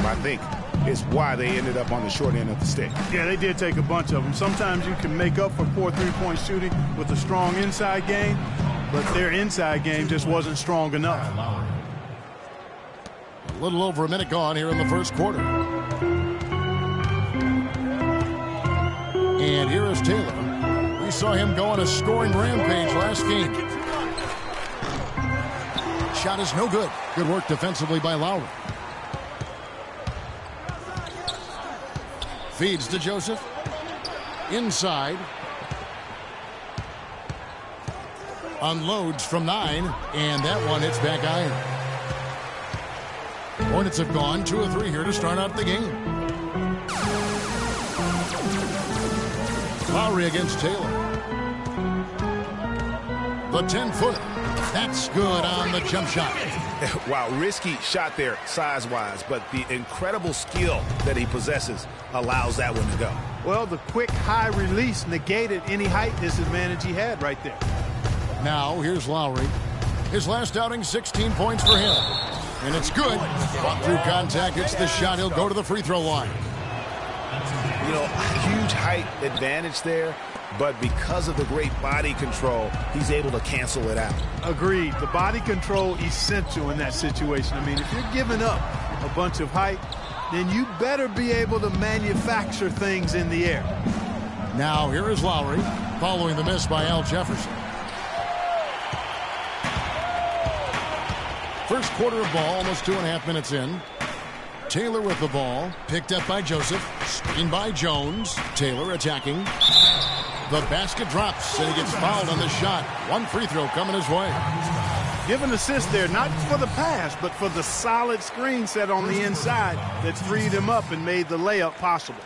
I think, is why they ended up on the short end of the stick. Yeah, they did take a bunch of them. Sometimes you can make up for poor three-point shooting with a strong inside game, but their inside game just wasn't strong enough. A little over a minute gone here in the first quarter. And here is Taylor. We saw him go on a scoring rampage last game. Shot is no good. Good work defensively by Lowry. Feeds to Joseph. Inside. Unloads from 9. And that one hits back iron. Hornets have gone 2 of 3 here to start out the game. Lowry against Taylor. The 10-footer. That's good on the jump shot. Wow, risky shot there size-wise, but the incredible skill that he possesses allows that one to go. Well, the quick high release negated any height disadvantage he had right there. Now, here's Lowry. His last outing, 16 points for him. And it's good. Fought through contact. It's the shot. He'll go to the free throw line. You know, huge height advantage there, but because of the great body control, he's able to cancel it out. Agreed. The body control essential in that situation. I mean, if you're giving up a bunch of height, then you better be able to manufacture things in the air. Now, here is Lowry, following the miss by Al Jefferson. First quarter of ball, almost 2.5 minutes in. Taylor with the ball, picked up by Joseph, screened by Jones. Taylor attacking. The basket drops, and he gets fouled on the shot. One free throw coming his way. Give an assist there, not for the pass, but for the solid screen set on the inside that freed him up and made the layup possible.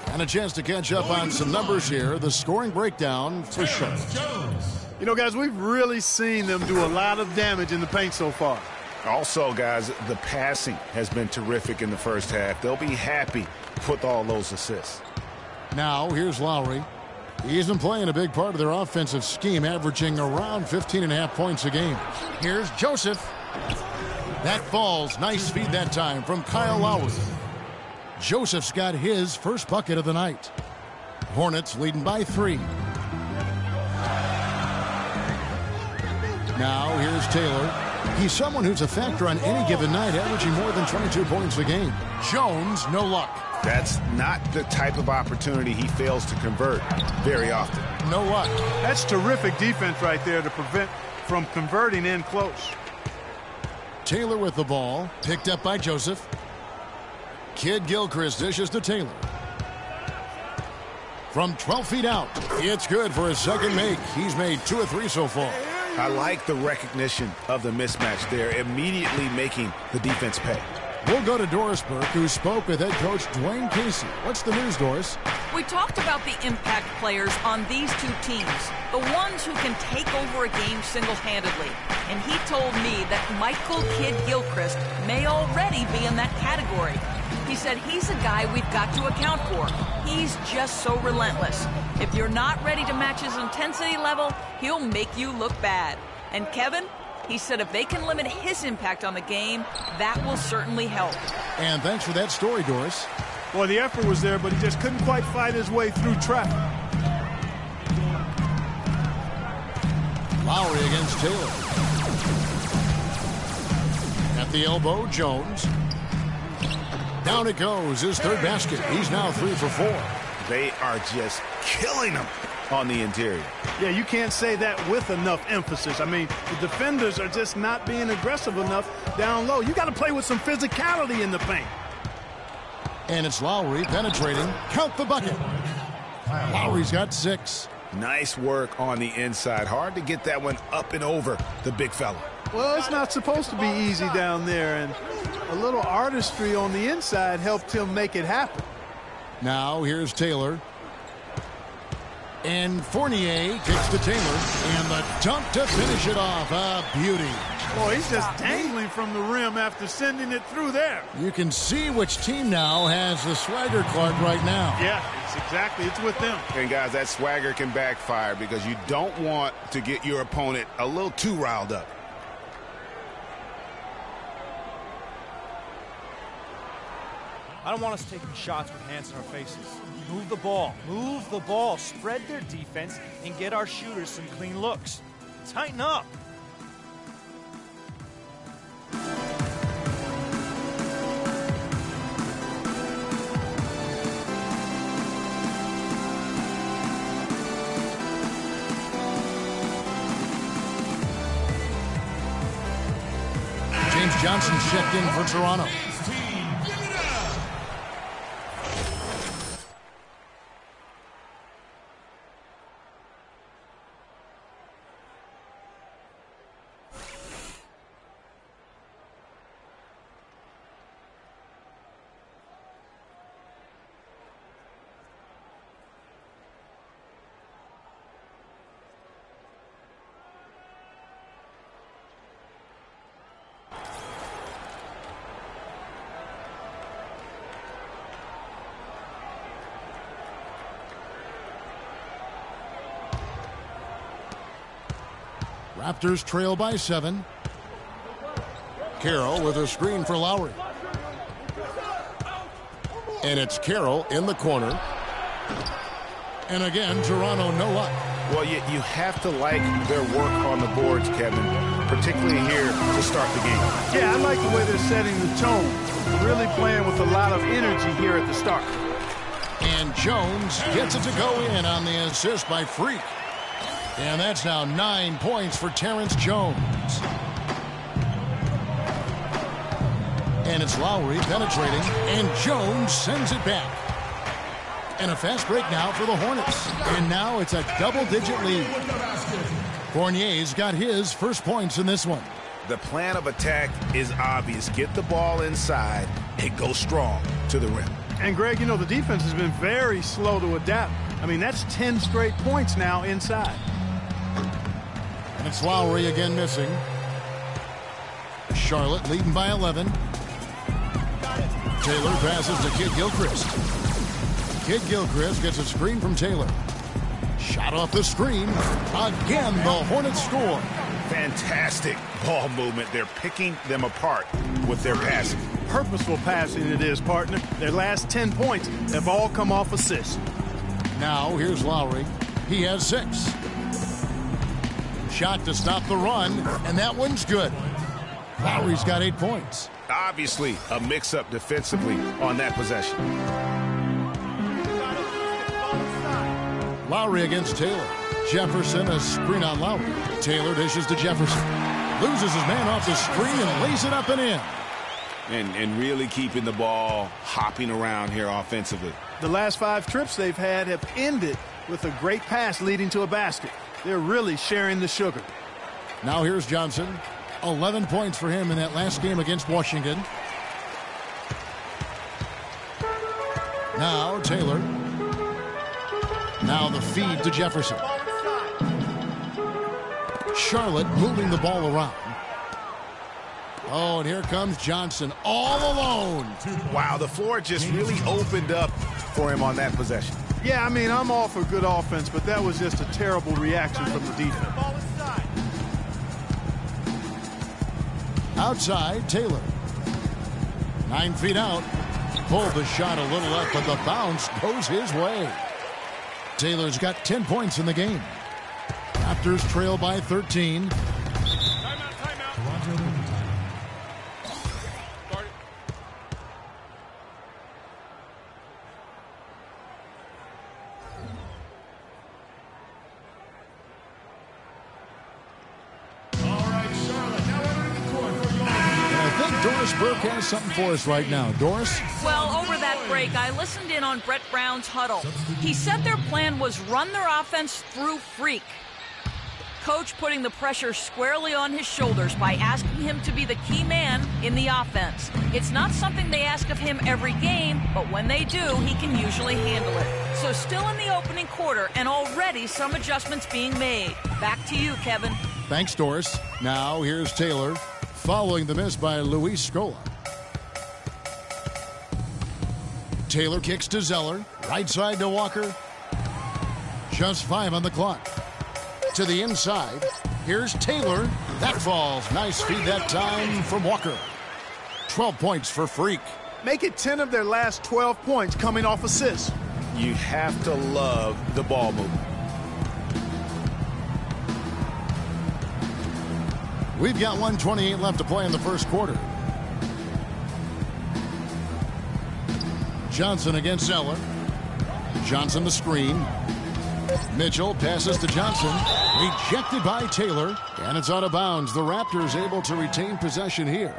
And a chance to catch up on some numbers here. The scoring breakdown for sure. You know, guys, we've really seen them do a lot of damage in the paint so far. Also, guys, the passing has been terrific in the first half. They'll be happy with all those assists. Now, here's Lowry. He isn't playing a big part of their offensive scheme, averaging around 15.5 points a game. Here's Joseph. That falls. Nice feed that time from Kyle Lowry. Joseph's got his first bucket of the night. Hornets leading by 3. Now, here's Taylor. He's someone who's a factor on any given night, averaging more than 22 points a game. Jones, no luck. That's not the type of opportunity he fails to convert very often. No luck. That's terrific defense right there to prevent from converting in close. Taylor with the ball, picked up by Joseph. Kid Gilchrist dishes to Taylor. From 12 feet out, it's good for his second make. He's made 2 of 3 so far. I like the recognition of the mismatch there, immediately making the defense pay. We'll go to Doris Burke, who spoke with head coach Dwayne Casey. What's the news, Doris? We talked about the impact players on these two teams, the ones who can take over a game single-handedly. And he told me that Michael Kidd Gilchrist may already be in that category. He said he's a guy we've got to account for. He's just so relentless. If you're not ready to match his intensity level, he'll make you look bad. And Kevin, he said if they can limit his impact on the game, that will certainly help. And thanks for that story, Doris. Well, the effort was there, but he just couldn't quite fight his way through traffic. Lowry against Taylor. At the elbow, Jones. Down it goes, his third basket. He's now 3 for 4. They are just killing him on the interior. Yeah, you can't say that with enough emphasis. I mean, the defenders are just not being aggressive enough down low. You got to play with some physicality in the paint. And it's Lowry penetrating. Count the bucket. Lowry's got 6. Nice work on the inside. Hard to get that one up and over the big fella. Well, it's not supposed to be easy down there, and a little artistry on the inside helped him make it happen. Now here's Taylor. And Fournier kicks to Taylor. And the dunk to finish it off. A beauty. Boy, he's just dangling from the rim after sending it through there. You can see which team now has the swagger card right now. Yeah, it's with them. And guys, that swagger can backfire because you don't want to get your opponent a little too riled up. I don't want us taking shots with hands in our faces. Move the ball. Move the ball. Spread their defense and get our shooters some clean looks. Tighten up. James Johnson checked in for Toronto. Raptors trail by 7. Carroll with a screen for Lowry. And it's Carroll in the corner. And again, Toronto no luck. Well, you have to like their work on the boards, Kevin, particularly here to start the game. Yeah, I like the way they're setting the tone. Really playing with a lot of energy here at the start. And Jones gets it to go in on the assist by Freak. And that's now 9 points for Terrence Jones. And it's Lowry penetrating, and Jones sends it back. And a fast break now for the Hornets. And now it's a double-digit lead. Fournier's got his first points in this one. The plan of attack is obvious. Get the ball inside and go strong to the rim. And, Greg, you know, the defense has been very slow to adapt. I mean, that's 10 straight points now inside. And it's Lowry again missing. Charlotte leading by 11. Taylor passes to Kid Gilchrist. Kid Gilchrist gets a screen from Taylor. Shot off the screen. Again, the Hornets score. Fantastic ball movement. They're picking them apart with their passing. Purposeful passing it is, partner. Their last 10 points have all come off assists. Now, here's Lowry. He has 6. Shot to stop the run, and that one's good. Lowry's got 8 points. Obviously, a mix-up defensively on that possession. Lowry against Taylor. Jefferson, a screen on Lowry. Taylor dishes to Jefferson. Loses his man off the screen and lays it up and in. And really keeping the ball hopping around here offensively. The last 5 trips they've had have ended with a great pass leading to a basket. They're really sharing the sugar. Now here's Johnson. 11 points for him in that last game against Washington. Now Taylor. Now the feed to Jefferson. Charlotte moving the ball around. Oh, and here comes Johnson all alone. Wow, the floor just really opened up for him on that possession. Yeah, I mean, I'm all for good offense, but that was just a terrible reaction from the defense. Outside, Taylor. 9 feet out. Pulled the shot a little up, but the bounce goes his way. Taylor's got 10 points in the game. Raptors trail by 13. Burke has something for us right now. Doris? Well, over that break, I listened in on Brett Brown's huddle. He said their plan was run their offense through Freak. Coach putting the pressure squarely on his shoulders by asking him to be the key man in the offense. It's not something they ask of him every game, but when they do, he can usually handle it. So still in the opening quarter, and already some adjustments being made. Back to you, Kevin. Thanks, Doris. Now here's Taylor. Following the miss by Luis Scola. Taylor kicks to Zeller. Right side to Walker. Just 5 on the clock. To the inside. Here's Taylor. That falls. Nice feed that time from Walker. 12 points for Freak. Make it 10 of their last 12 points coming off assists. You have to love the ball movement. We've got 1:28 left to play in the first quarter. Johnson against Zeller. Johnson the screen. Mitchell passes to Johnson. Rejected by Taylor. And it's out of bounds. The Raptors able to retain possession here.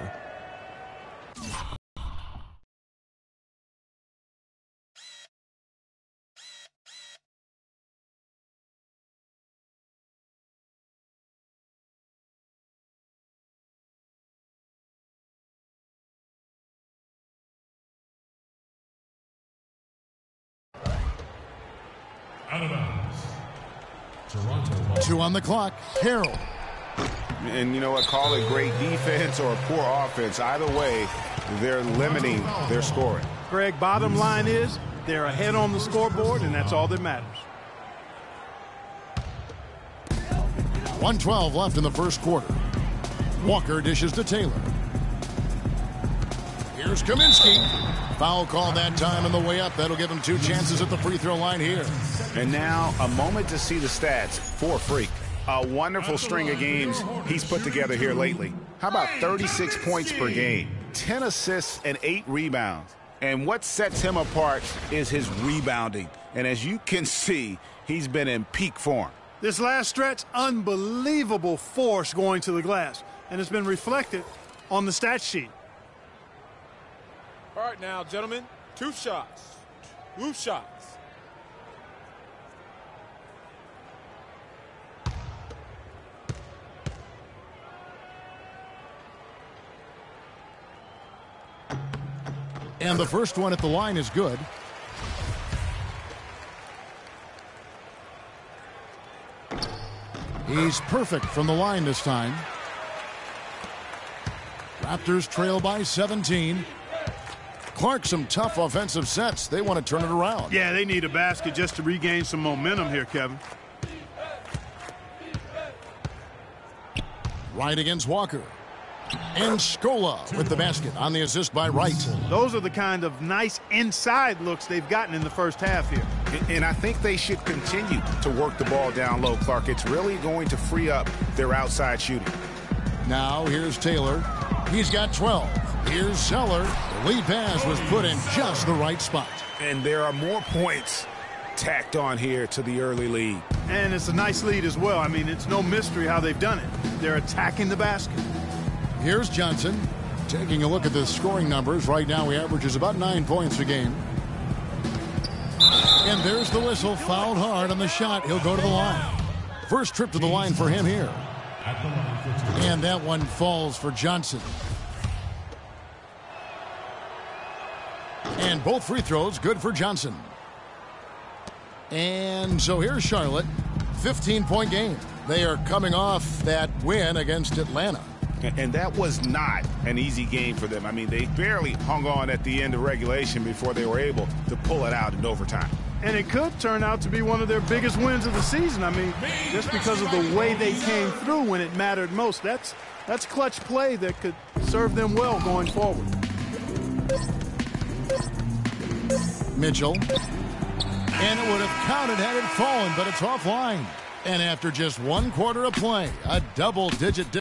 Out of bounds. Toronto. 2 on the clock. Harrell. And you know what? Call it great defense or poor offense. Either way, they're limiting their scoring. Greg, bottom line is they're ahead on the scoreboard, and that's all that matters. 1:12 left in the first quarter. Walker dishes to Taylor. Here's Kaminsky. Foul call that time on the way up. That'll give him 2 chances at the free throw line here. And now a moment to see the stats for Freak. A wonderful string of games he's put together here lately. How about 36 points per game, 10 assists and 8 rebounds. And what sets him apart is his rebounding. And as you can see, he's been in peak form. This last stretch, unbelievable force going to the glass. And it's been reflected on the stat sheet. All right now, gentlemen, 2 shots. 2 shots. And the first one at the line is good. He's perfect from the line this time. Raptors trail by 17. Clark, some tough offensive sets. They want to turn it around. Yeah, they need a basket just to regain some momentum here, Kevin. Wright against Walker. And Scola with the basket on the assist by Wright. Those are the kind of nice inside looks they've gotten in the first half here. And I think they should continue to work the ball down low, Clark. It's really going to free up their outside shooting. Now here's Taylor. He's got 12. Here's Zeller. The lead pass was put in just the right spot. And there are more points tacked on here to the early lead. And it's a nice lead as well. I mean, it's no mystery how they've done it. They're attacking the basket. Here's Johnson. Taking a look at the scoring numbers. Right now he averages about 9 points a game. And there's the whistle. Fouled hard on the shot. He'll go to the line. First trip to the line for him here. And that one falls for Johnson. And both free throws good for Johnson. And so here's Charlotte. 15-point game. They are coming off that win against Atlanta. And that was not an easy game for them. I mean, they barely hung on at the end of regulation before they were able to pull it out in overtime. And it could turn out to be one of their biggest wins of the season. I mean, just because of the way they came through when it mattered most. That's clutch play that could serve them well going forward. Mitchell. And it would have counted had it fallen, but it's offline. And after just 1 quarter of play, a double-digit difference.